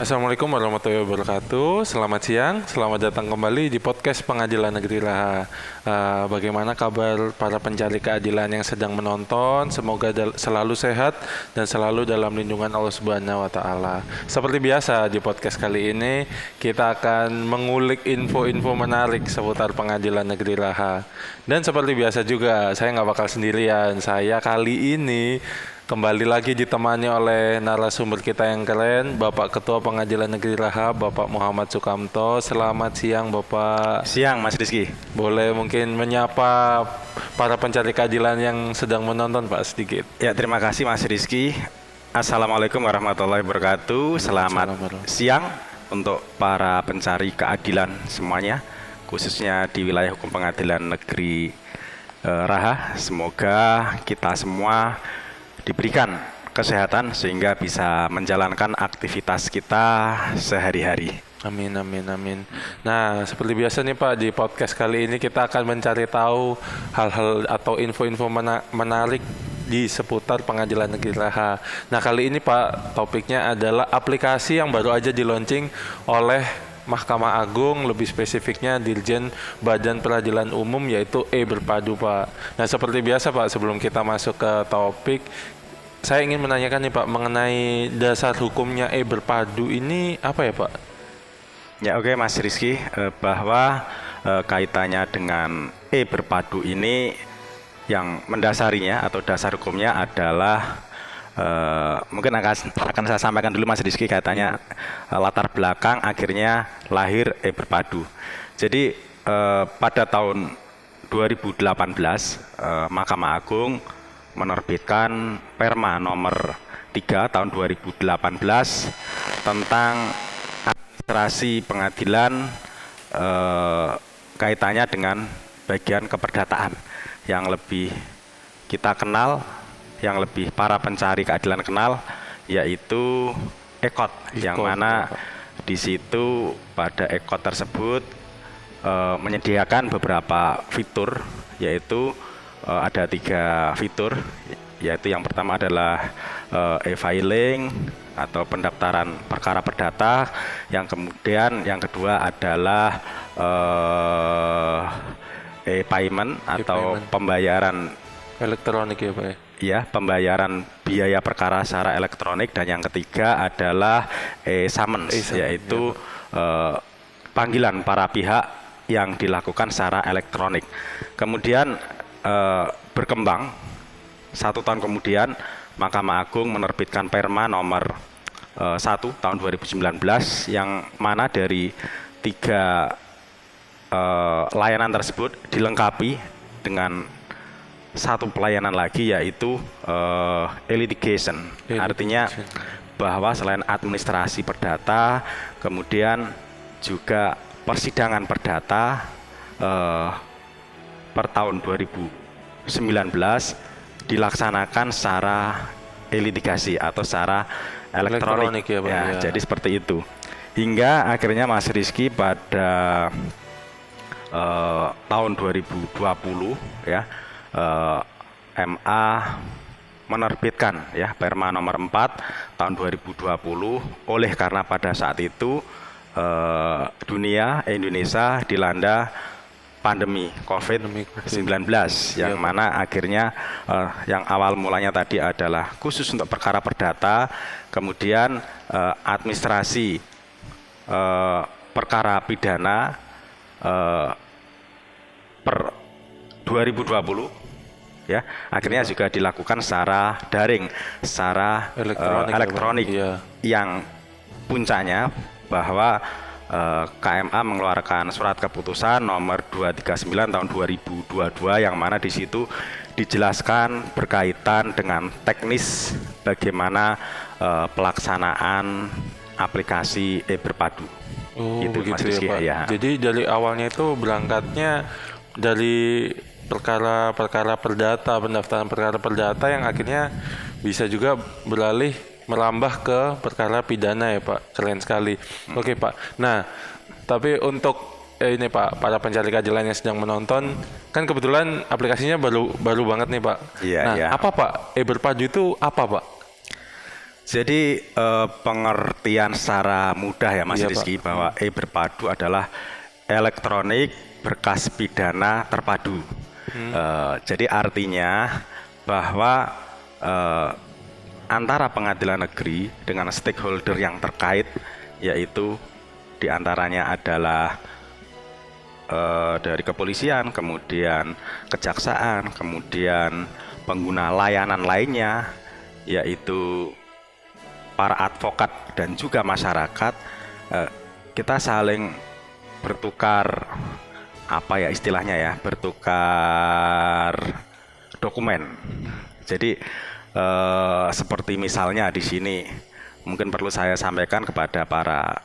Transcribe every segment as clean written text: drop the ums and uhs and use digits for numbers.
Assalamualaikum warahmatullahi wabarakatuh. Selamat siang, selamat datang kembali di podcast Pengadilan Negeri Raha. Bagaimana kabar para pencari keadilan yang sedang menonton? Semoga selalu sehat dan selalu dalam lindungan Allah Subhanahu wa Ta'ala. Seperti biasa di podcast kali ini kita akan mengulik info-info menarik seputar Pengadilan Negeri Raha. Dan seperti biasa juga saya nggak bakal sendirian. Saya kali ini kembali lagi ditemani oleh narasumber kita yang keren, Bapak Ketua Pengadilan Negeri Raha, Bapak Muhammad Sukamto. Selamat siang, Bapak. Siang, Mas Rizky. Boleh mungkin menyapa para pencari keadilan yang sedang menonton, Pak, sedikit. Ya, terima kasih, Mas Rizky. Assalamualaikum warahmatullahi wabarakatuh. Selamat siang untuk para pencari keadilan semuanya, khususnya di wilayah hukum Pengadilan Negeri Raha. Semoga kita semua diberikan kesehatan sehingga bisa menjalankan aktivitas kita sehari-hari. Amin, amin, amin. Nah, seperti biasa nih Pak, di podcast kali ini kita akan mencari tahu hal-hal atau info-info menarik di seputar Pengadilan Negeri Raha. Nah, kali ini Pak, topiknya adalah aplikasi yang baru aja di-launching oleh Mahkamah Agung, lebih spesifiknya Dirjen Badan Peradilan Umum, yaitu e-Berpadu, Pak. Nah, seperti biasa Pak, sebelum kita masuk ke topik, saya ingin menanyakan nih Pak, mengenai dasar hukumnya e-Berpadu ini apa ya Pak? Ya, oke, Mas Rizky, bahwa kaitannya dengan e-Berpadu ini yang mendasarinya atau dasar hukumnya adalah mungkin akan saya sampaikan dulu, Mas Rizky, katanya latar belakang akhirnya lahir e-Berpadu. Jadi pada tahun 2018 Mahkamah Agung menerbitkan Perma nomor 3 tahun 2018 tentang administrasi pengadilan kaitannya dengan bagian keperdataan yang lebih kita kenal, yang lebih para pencari keadilan kenal, yaitu EKOT, yang mana di situ pada EKOT tersebut menyediakan beberapa fitur, yaitu ada 3 fitur, yaitu yang pertama adalah e-filing atau pendaftaran perkara perdata, yang kedua adalah e-payment atau pembayaran elektronik ya Pak ya? Ya, pembayaran biaya perkara secara elektronik, dan yang ketiga adalah e-summons, yaitu panggilan para pihak yang dilakukan secara elektronik. Kemudian berkembang 1 tahun kemudian Mahkamah Agung menerbitkan Perma nomor 1 tahun 2019 yang mana dari 3 layanan tersebut dilengkapi dengan 1 pelayanan lagi, yaitu e-litigation. Artinya bahwa selain administrasi perdata, kemudian juga persidangan perdata per tahun 2019 dilaksanakan secara e-litigasi atau secara elektronik ya, Pak, ya. Jadi seperti itu. Hingga akhirnya Mas Rizky pada tahun 2020 ya, MA menerbitkan ya Perma nomor 4 tahun 2020, oleh karena pada saat itu Indonesia dilanda pandemi COVID-19 yang mana akhirnya yang awal mulanya tadi adalah khusus untuk perkara perdata, kemudian administrasi perkara pidana per 2020 ya, akhirnya juga dilakukan secara daring, secara elektronik yang puncaknya bahwa KMA mengeluarkan surat keputusan nomor 239 tahun 2022 yang mana di situ dijelaskan berkaitan dengan teknis bagaimana pelaksanaan aplikasi e-Berpadu. Gitu ya Pak. Ya. Jadi dari awalnya itu berangkatnya dari perkara perdata, pendaftaran perkara perdata yang akhirnya bisa juga beralih merambah ke perkara pidana ya Pak. Keren sekali. Oke Pak. Nah, tapi untuk ini Pak, para pencari keadilan yang sedang menonton, kan kebetulan aplikasinya baru banget nih Pak. Iya, nah, iya. apa Pak? E-Berpadu itu apa Pak? Jadi pengertian secara mudah ya Mas Iya, Rizky Pak. bahwa e-berpadu adalah elektronik berkas pidana terpadu. Jadi artinya bahwa antara pengadilan negeri dengan stakeholder yang terkait, yaitu diantaranya adalah dari kepolisian, kemudian kejaksaan, kemudian pengguna layanan lainnya, yaitu para advokat dan juga masyarakat, kita saling bertukar apa ya istilahnya ya, bertukar dokumen. Jadi seperti misalnya di sini mungkin perlu saya sampaikan kepada para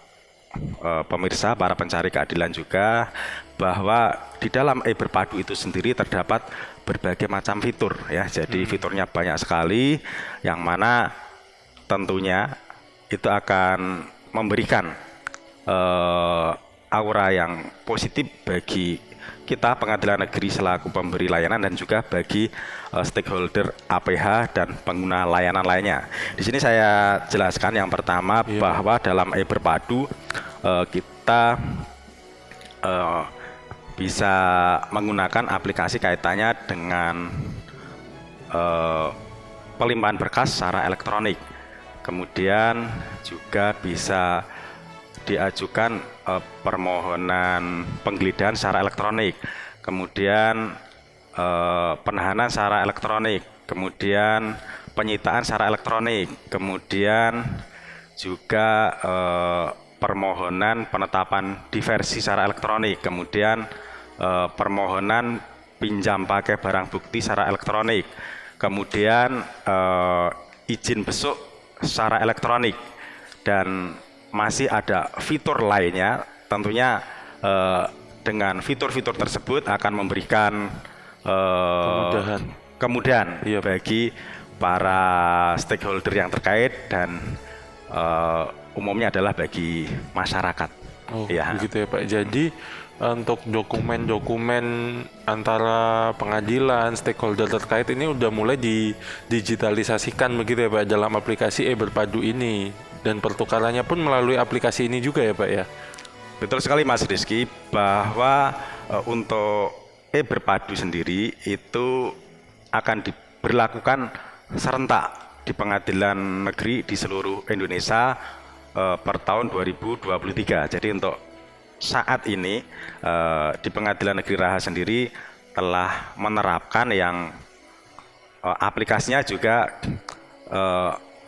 pemirsa, para pencari keadilan juga, bahwa di dalam e-berpadu itu sendiri terdapat berbagai macam fitur ya. Jadi fiturnya banyak sekali, yang mana tentunya itu akan memberikan aura yang positif bagi kita pengadilan negeri selaku pemberi layanan dan juga bagi stakeholder APH dan pengguna layanan lainnya. Di sini saya jelaskan yang pertama bahwa dalam e-berpadu kita bisa menggunakan aplikasi kaitannya dengan pelimpahan berkas secara elektronik. Kemudian juga bisa diajukan permohonan penggeledahan secara elektronik, kemudian penahanan secara elektronik, kemudian penyitaan secara elektronik, kemudian juga permohonan penetapan diversi secara elektronik, kemudian permohonan pinjam pakai barang bukti secara elektronik, kemudian izin besuk secara elektronik, dan masih ada fitur lainnya. Tentunya dengan fitur-fitur tersebut akan memberikan kemudahan bagi para stakeholder yang terkait dan umumnya adalah bagi masyarakat. Oh, begitu ya Pak. Jadi untuk dokumen-dokumen antara pengadilan, stakeholder terkait ini udah mulai didigitalisasikan begitu ya Pak dalam aplikasi e-berpadu ini, dan pertukarannya pun melalui aplikasi ini juga ya Pak ya. Betul sekali Mas Rizky, bahwa untuk e-berpadu sendiri itu akan diberlakukan serentak di pengadilan negeri di seluruh Indonesia per tahun 2023. Jadi untuk saat ini di Pengadilan Negeri Raha sendiri telah menerapkan yang aplikasinya juga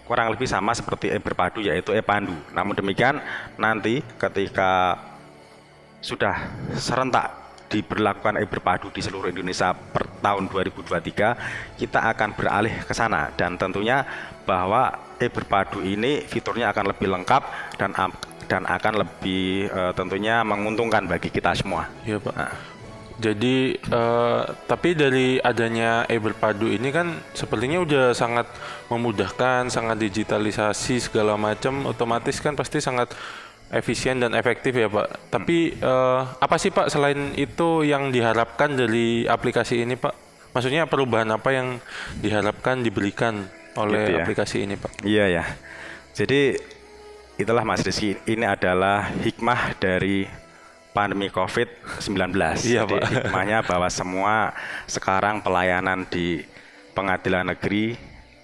kurang lebih sama seperti e-berpadu, yaitu e-pandu. Namun demikian nanti ketika sudah serentak diberlakukan e-berpadu di seluruh Indonesia per tahun 2023, kita akan beralih ke sana, dan tentunya bahwa e-berpadu ini fiturnya akan lebih lengkap dan akan lebih tentunya menguntungkan bagi kita semua. Iya Pak. Nah, jadi tapi dari adanya e-berpadu ini kan sepertinya udah sangat memudahkan, sangat digitalisasi segala macam, otomatis kan pasti sangat efisien dan efektif ya Pak. Tapi apa sih Pak selain itu yang diharapkan dari aplikasi ini Pak? Maksudnya perubahan apa yang diharapkan diberikan oleh aplikasi ini Pak? Iya ya. Jadi itulah Mas Rizky, ini adalah hikmah dari pandemi COVID-19. Iya, Jadi Pak. hikmahnya bahwa semua sekarang pelayanan di pengadilan negeri,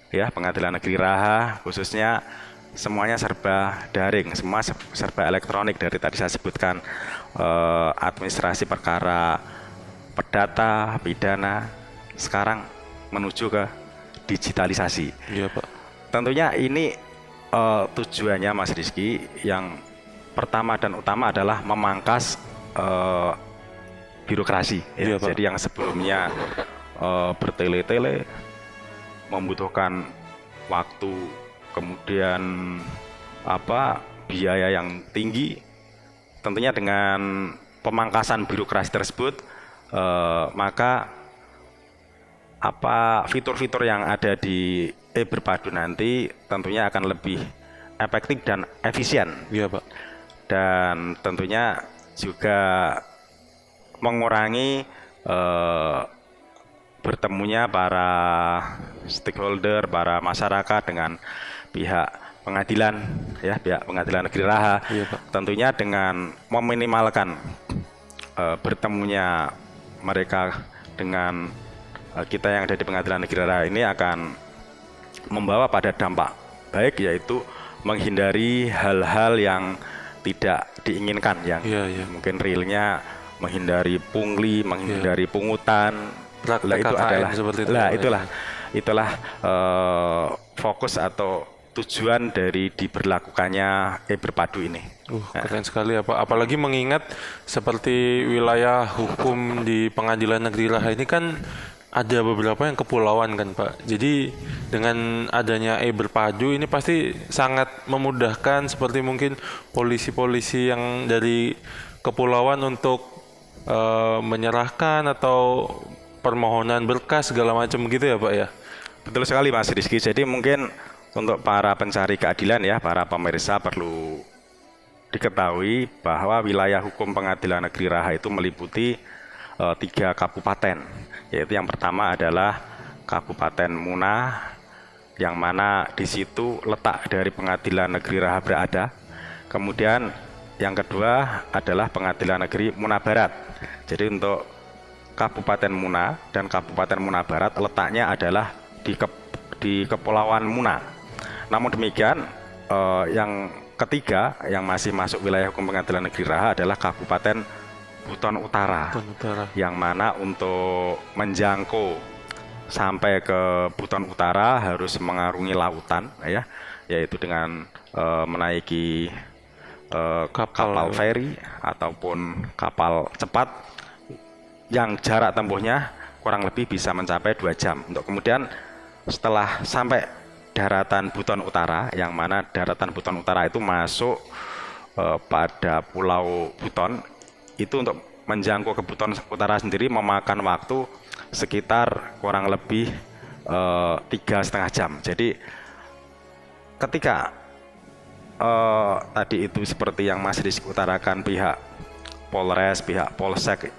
ya pengadilan negeri Raha khususnya, semuanya serba daring, semua serba elektronik. Dari tadi saya sebutkan administrasi perkara perdata, pidana, sekarang menuju ke digitalisasi. Iya Pak. Tentunya ini tujuannya Mas Rizky yang pertama dan utama adalah memangkas birokrasi. Ya. Jadi yang sebelumnya bertele-tele, membutuhkan waktu, kemudian biaya yang tinggi. Tentunya dengan pemangkasan birokrasi tersebut, maka fitur-fitur yang ada di e-berpadu nanti tentunya akan lebih efektif dan efisien. Iya Pak. Dan tentunya juga mengurangi bertemunya para stakeholder, para masyarakat dengan pihak pengadilan, ya pihak pengadilan negeri Raha, Iya, Pak. tentunya dengan meminimalkan bertemunya mereka dengan kita yang ada di pengadilan negeri Raha ini akan membawa pada dampak baik, yaitu menghindari hal-hal yang tidak diinginkan, yang mungkin realnya menghindari pungli, menghindari pungutan. Praktek itu KKN adalah seperti itu, itulah fokus atau tujuan dari diberlakukannya e-Berpadu ini. Keren sekali ya Pak. Apalagi mengingat seperti wilayah hukum di Pengadilan Negeri Raha ini kan ada beberapa yang kepulauan kan Pak. Jadi dengan adanya e-Berpadu ini pasti sangat memudahkan seperti mungkin polisi-polisi yang dari kepulauan untuk menyerahkan atau permohonan berkas segala macam gitu ya Pak ya. Betul sekali Mas Rizky. Jadi mungkin untuk para pencari keadilan ya, para pemirsa perlu diketahui bahwa wilayah hukum Pengadilan Negeri Raha itu meliputi 3 kabupaten, yaitu yang pertama adalah Kabupaten Muna, yang mana di situ letak dari Pengadilan Negeri Raha berada. Kemudian yang kedua adalah Pengadilan Negeri Muna Barat. Jadi untuk Kabupaten Muna dan Kabupaten Muna Barat letaknya adalah di Kepulauan Muna. Namun demikian, yang ketiga yang masih masuk wilayah hukum Pengadilan Negeri Raha adalah Kabupaten Buton Utara, yang mana untuk menjangkau sampai ke Buton Utara harus mengarungi lautan, ya, yaitu dengan menaiki kapal feri ataupun kapal cepat yang jarak tempuhnya kurang lebih bisa mencapai 2 jam. Untuk kemudian setelah sampai daratan Buton Utara, yang mana daratan Buton Utara itu masuk pada Pulau Buton, itu untuk menjangkau ke Buton Utara sendiri memakan waktu sekitar kurang lebih 3,5 jam. Jadi ketika tadi itu seperti yang Mas Rizky utarakan, pihak Polres, pihak Polsek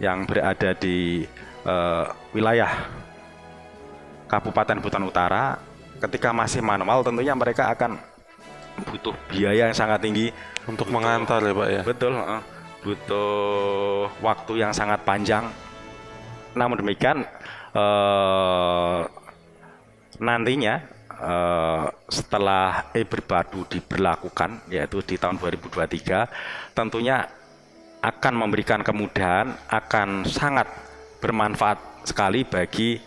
yang berada di wilayah Kabupaten Buton Utara, ketika masih manual tentunya mereka akan butuh biaya yang sangat tinggi untuk mengantar ya Pak ya. Betul, butuh waktu yang sangat panjang. Namun demikian nantinya setelah e-Berpadu diberlakukan, yaitu di tahun 2023, tentunya akan memberikan kemudahan, akan sangat bermanfaat sekali bagi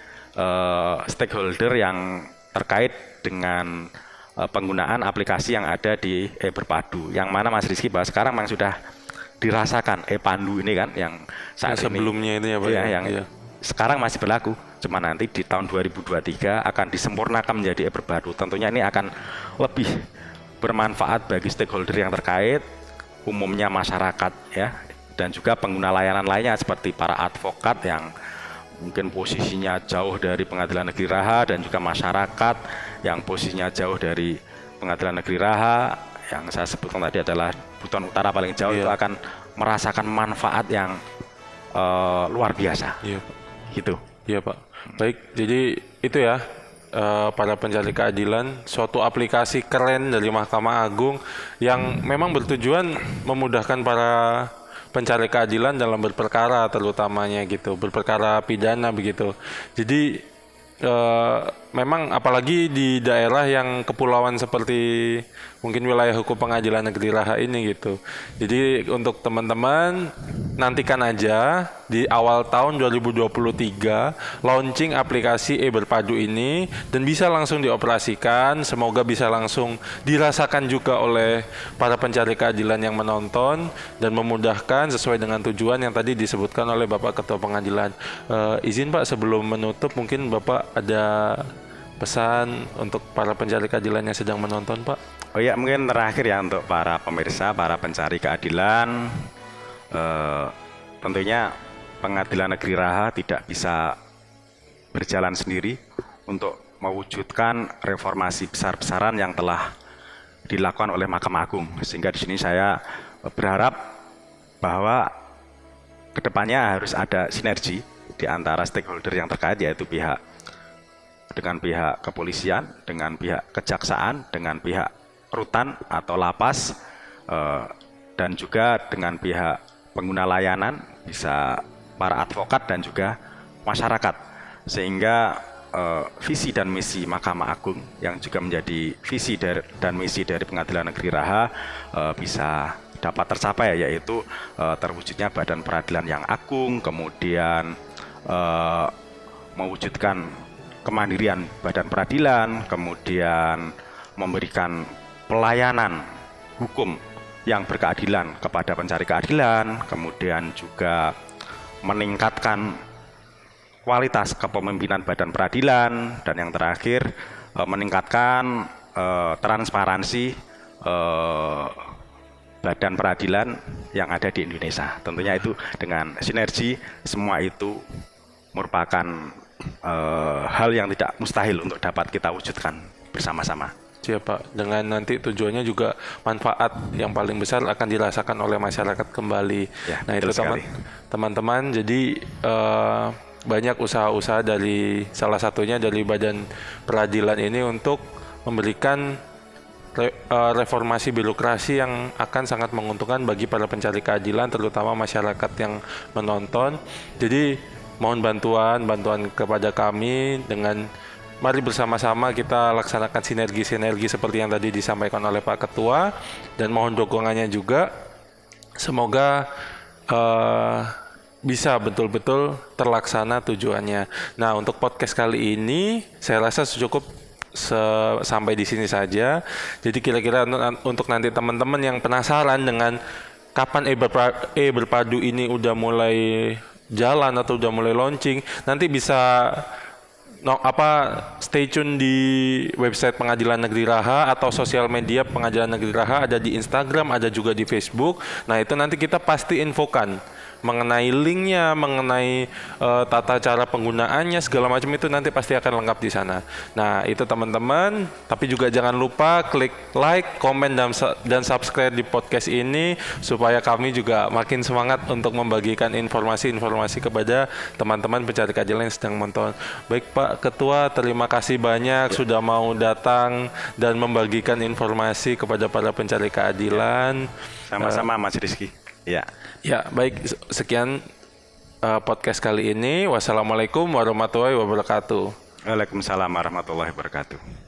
stakeholder yang terkait dengan penggunaan aplikasi yang ada di e-Berpadu, yang mana Mas Rizky bahwa sekarang memang sudah dirasakan e-Pandu ini kan, yang saat sebelumnya ini, itu ya Pak, yang sekarang masih berlaku, cuma nanti di tahun 2023 akan disempurnakan menjadi e-Berpadu. Tentunya ini akan lebih bermanfaat bagi stakeholder yang terkait, umumnya masyarakat ya, dan juga pengguna layanan lainnya seperti para advokat yang mungkin posisinya jauh dari Pengadilan Negeri Raha, dan juga masyarakat yang posisinya jauh dari Pengadilan Negeri Raha, yang saya sebutkan tadi adalah Buton Utara paling jauh, itu akan merasakan manfaat yang luar biasa. Gitu. Iya Pak. Baik, jadi itu ya para pencari keadilan, suatu aplikasi keren dari Mahkamah Agung yang memang bertujuan memudahkan para pencari keadilan dalam berperkara, terutamanya gitu, berperkara pidana begitu. Jadi memang apalagi di daerah yang kepulauan seperti mungkin wilayah hukum Pengadilan Negeri Raha ini gitu. Jadi untuk teman-teman nantikan aja di awal tahun 2023 launching aplikasi e-Berpadu ini, dan bisa langsung dioperasikan. Semoga bisa langsung dirasakan juga oleh para pencari keadilan yang menonton dan memudahkan sesuai dengan tujuan yang tadi disebutkan oleh Bapak Ketua Pengadilan. Izin Pak, sebelum menutup mungkin Bapak ada pesan untuk para pencari keadilan yang sedang menonton Pak? Oh ya, mungkin terakhir ya untuk para pemirsa, para pencari keadilan, tentunya Pengadilan Negeri Raha tidak bisa berjalan sendiri untuk mewujudkan reformasi besar-besaran yang telah dilakukan oleh Mahkamah Agung. Sehingga di sini saya berharap bahwa kedepannya harus ada sinergi di antara stakeholder yang terkait, yaitu pihak kepolisian, dengan pihak kejaksaan, dengan pihak rutan atau lapas, dan juga dengan pihak pengguna layanan, bisa para advokat dan juga masyarakat, sehingga visi dan misi Mahkamah Agung yang juga menjadi visi dan misi dari Pengadilan Negeri Raha bisa dapat tercapai, yaitu terwujudnya badan peradilan yang agung, kemudian mewujudkan kemandirian badan peradilan, kemudian memberikan pelayanan hukum yang berkeadilan kepada pencari keadilan, kemudian juga meningkatkan kualitas kepemimpinan badan peradilan, dan yang terakhir meningkatkan transparansi badan peradilan yang ada di Indonesia. Tentunya itu dengan sinergi, semua itu merupakan hal yang tidak mustahil untuk dapat kita wujudkan bersama-sama. Siap Pak, dengan nanti tujuannya juga manfaat yang paling besar akan dirasakan oleh masyarakat kembali. Ya, nah itu teman-teman, jadi banyak usaha-usaha dari salah satunya dari badan peradilan ini untuk memberikan reformasi birokrasi yang akan sangat menguntungkan bagi para pencari keadilan, terutama masyarakat yang menonton. Jadi mohon bantuan kepada kami dengan mari bersama-sama kita laksanakan sinergi-sinergi seperti yang tadi disampaikan oleh Pak Ketua, dan mohon dukungannya juga. Semoga bisa betul-betul terlaksana tujuannya. Nah, untuk podcast kali ini saya rasa cukup sampai di sini saja. Jadi kira-kira untuk nanti teman-teman yang penasaran dengan kapan berpadu ini udah mulai jalan atau udah mulai launching, nanti bisa stay tune di website Pengadilan Negeri Raha atau sosial media Pengadilan Negeri Raha, ada di Instagram, ada juga di Facebook. Nah, itu nanti kita pasti infokan mengenai linknya, mengenai tata cara penggunaannya, segala macam itu nanti pasti akan lengkap di sana. Nah, itu teman-teman, tapi juga jangan lupa klik like, komen, dan subscribe di podcast ini supaya kami juga makin semangat untuk membagikan informasi-informasi kepada teman-teman pencari keadilan yang sedang menonton. Baik Pak Ketua, terima kasih banyak sudah mau datang dan membagikan informasi kepada para pencari keadilan. Sama-sama Mas Rizky. Ya, baik, sekian podcast kali ini. Wassalamualaikum warahmatullahi wabarakatuh. Waalaikumsalam warahmatullahi wabarakatuh.